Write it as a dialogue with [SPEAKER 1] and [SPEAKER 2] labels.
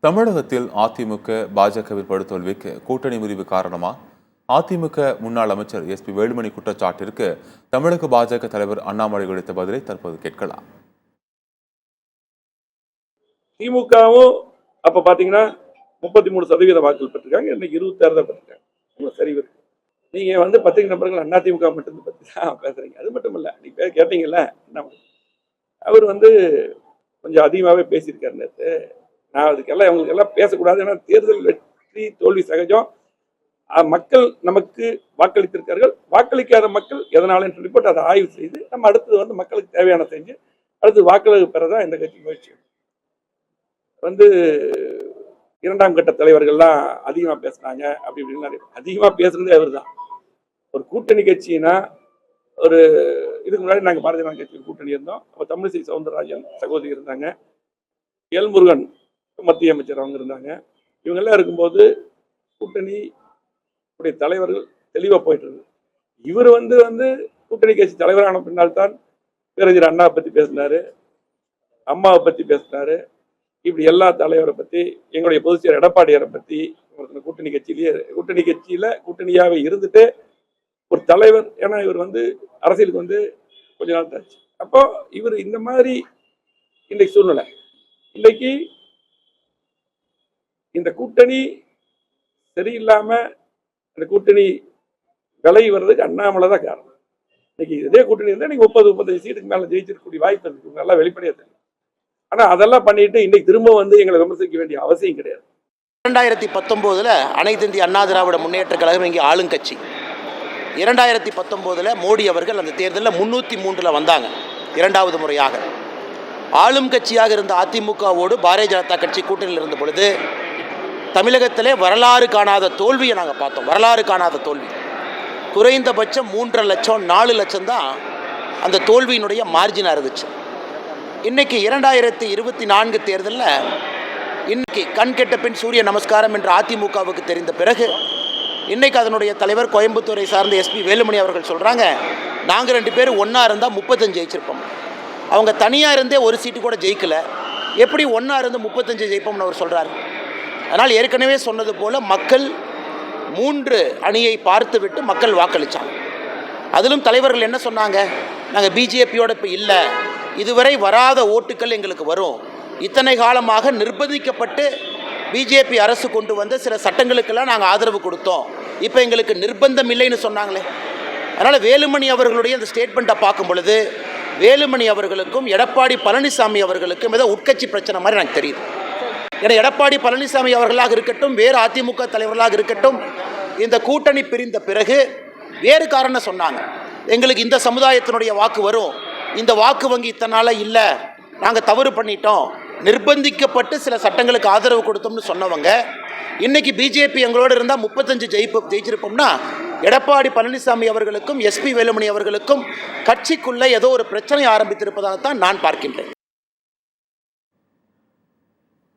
[SPEAKER 1] தமிழகத்தில் அதிமுக பாஜகவின் படுதோல்விக்கு கூட்டணி முறிவு காரணமா? அதிமுக முன்னாள் அமைச்சர் SP வேலுமணி குற்றச்சாட்டிற்கு தமிழக பாஜக தலைவர் அண்ணாமலை அளித்த பதிலை தற்போது கேட்கலாம்.
[SPEAKER 2] திமுகவும் அப்ப பாத்தீங்கன்னா 33% வாக்குகள் பெற்றிருக்காங்க, இன்னைக்கு 26 தான் பெற்றிருக்காங்க. சரி இருக்கு. நீங்க பத்திரிகை நபர்கள் அதிமுக மட்டும் பத்தி தான் பேசுறீங்க. அது மட்டும் இல்ல, நீங்க கேட்டீங்கல்ல, அவர் கொஞ்சம் அதிகமாகவே பேசியிருக்காரு நேற்று. நான் அதுக்கெல்லாம் இவங்களுக்கு எல்லாம் பேசக்கூடாது. ஏன்னா தேர்தல் வெற்றி தோல்வி சகஜம். மக்கள் நமக்கு வாக்களித்திருக்கார்கள். வாக்களிக்காத மக்கள் எதனாலன்னு சொல்லி போட்டு அதை ஆய்வு செய்து நம்ம அடுத்தது மக்களுக்கு தேவையான செஞ்சு அடுத்து வாக்களிப்பு பெறதான் இந்த கட்சி முயற்சி. இரண்டாம் கட்ட தலைவர்கள்லாம் அதிகமா பேசுனாங்க அப்படி இப்படின்னு. அதிகமா பேசுறதே அவர் தான். ஒரு கூட்டணி கட்சினா, ஒரு இதுக்கு முன்னாடி நாங்கள் பாரதிய ஜனதா கட்சியில் கூட்டணி இருந்தோம். அப்போ தமிழிசை சவுந்தரராஜன் சகோதரி இருந்தாங்க, எல்முருகன் மத்திய அமைச்சர் அவங்க இருந்தாங்க. இவங்கெல்லாம் இருக்கும்போது கூட்டணி தலைவர்கள் தெளிவாக போயிட்டு இருக்கு. இவர் கூட்டணி கட்சி தலைவரான பின்னால் தான் பேரறிஞர் அண்ணாவை பற்றி பேசினாரு, அம்மாவை பற்றி பேசினாரு. இப்படி எல்லா தலைவரை பற்றி, எங்களுடைய பொதுச் செயலர் எடப்பாடியாரை பற்றி, கூட்டணி கட்சியில கூட்டணியாவே இருந்துட்டு ஒரு தலைவர். ஏன்னா இவர் அரசியலுக்கு கொஞ்ச நாள் தாச்சு. அப்போ இவர் இந்த மாதிரி இன்னைக்கு சூழ்நிலை, இன்னைக்கு இந்த கூட்டணி சரியில்லாம இந்த கூட்டணி விலகி வர்றதுக்கு அண்ணாமலை தான் காரணம். இன்னைக்கு இதே கூட்டணி இருந்தா நீங்க 30-35 சீட்டுக்கு மேல ஜெயிச்சிருக்கக்கூடிய வாய்ப்பு இருக்கு, நல்லா வெளிப்படையா தெரியும். ஆனா அதெல்லாம் பண்ணிட்டு இன்னைக்கு திரும்ப எங்களை விமர்சிக்க வேண்டிய அவசியம் கிடையாது.
[SPEAKER 3] 2019 அனைத்து இந்திய அண்ணா திராவிட முன்னேற்ற கழகம் இங்கே ஆளுங்கட்சி. 2019 மோடி அவர்கள் அந்த தேர்தலில் 303 வந்தாங்க. இரண்டாவது முறையாக ஆளும் கட்சியாக இருந்த அதிமுகவோடு பாரதிய ஜனதா கட்சி கூட்டணியில் இருந்த பொழுது தமிழகத்திலே வரலாறு காணாத தோல்வியை நாங்கள் பார்த்தோம். வரலாறு காணாத தோல்வி. குறைந்தபட்சம் 3.5 லட்சம் 4 லட்சம் தான் அந்த தோல்வியினுடைய மார்ஜினாக இருந்துச்சு. இன்னைக்கு 2024 தேர்தலில் இன்னைக்கு கண் கெட்ட பின் சூரிய நமஸ்காரம் என்று அதிமுகவுக்கு தெரிந்த பிறகு இன்னைக்கு அதனுடைய தலைவர் கோயம்புத்தூரை சார்ந்த SP வேலுமணி அவர்கள் சொல்கிறாங்க, நாங்கள் 2 பேரும் ஒன்றா இருந்தால் 35 ஜெயிச்சிருப்போம். அவங்க தனியாக இருந்தே ஒரு சீட்டு கூட ஜெயிக்கலை, எப்படி ஒன்றா இருந்து 35 ஜெயிப்போம்னு அவர் சொல்கிறார். அதனால் ஏற்கனவே சொன்னது போல் மக்கள் 3 அணியை பார்த்துவிட்டு மக்கள் வாக்களித்தாங்க. அதிலும் தலைவர்கள் என்ன சொன்னாங்க, நாங்கள் பிஜேபியோட இப்போ இல்லை, இதுவரை வராத ஓட்டுக்கள் எங்களுக்கு வரும். இத்தனை காலமாக நிர்பந்திக்கப்பட்டு பிஜேபி அரசு கொண்டு வந்த சில சட்டங்களுக்கெல்லாம் நாங்கள் ஆதரவு கொடுத்தோம், இப்போ எங்களுக்கு நிர்பந்தம் இல்லைன்னு சொன்னாங்களே. அதனால் வேலுமணி அவர்களுடைய அந்த ஸ்டேட்மெண்ட்டை பார்க்கும் பொழுது வேலுமணி அவர்களுக்கும் எடப்பாடி பழனிசாமி அவர்களுக்கும் ஏதோ உட்கட்சி பிரச்சனை மாதிரி எனக்கு தெரியுது. ஏன்னா எடப்பாடி பழனிசாமி அவர்களாக இருக்கட்டும், வேறு அதிமுக தலைவர்களாக இருக்கட்டும், இந்த கூட்டணி பிரிந்த பிறகு வேறு காரணம் சொன்னாங்க. எங்களுக்கு இந்த சமுதாயத்தினுடைய வாக்கு வரும், இந்த வாக்கு வங்கி இத்தனை நாளாக இல்லை, நாங்கள் தவறு பண்ணிட்டோம், நிர்பந்திக்கப்பட்டு சில சட்டங்களுக்கு ஆதரவு கொடுத்தோம்னு சொன்னவங்க இன்னைக்கு பிஜேபி எங்களோடு இருந்தால் 35 ஜெயிச்சிருப்போம்னா எடப்பாடி பழனிசாமி அவர்களுக்கும் SP வேலுமணி அவர்களுக்கும் கட்சிக்குள்ளே ஏதோ ஒரு பிரச்சனை ஆரம்பித்திருப்பதாகத்தான் நான் பார்க்கின்றேன்.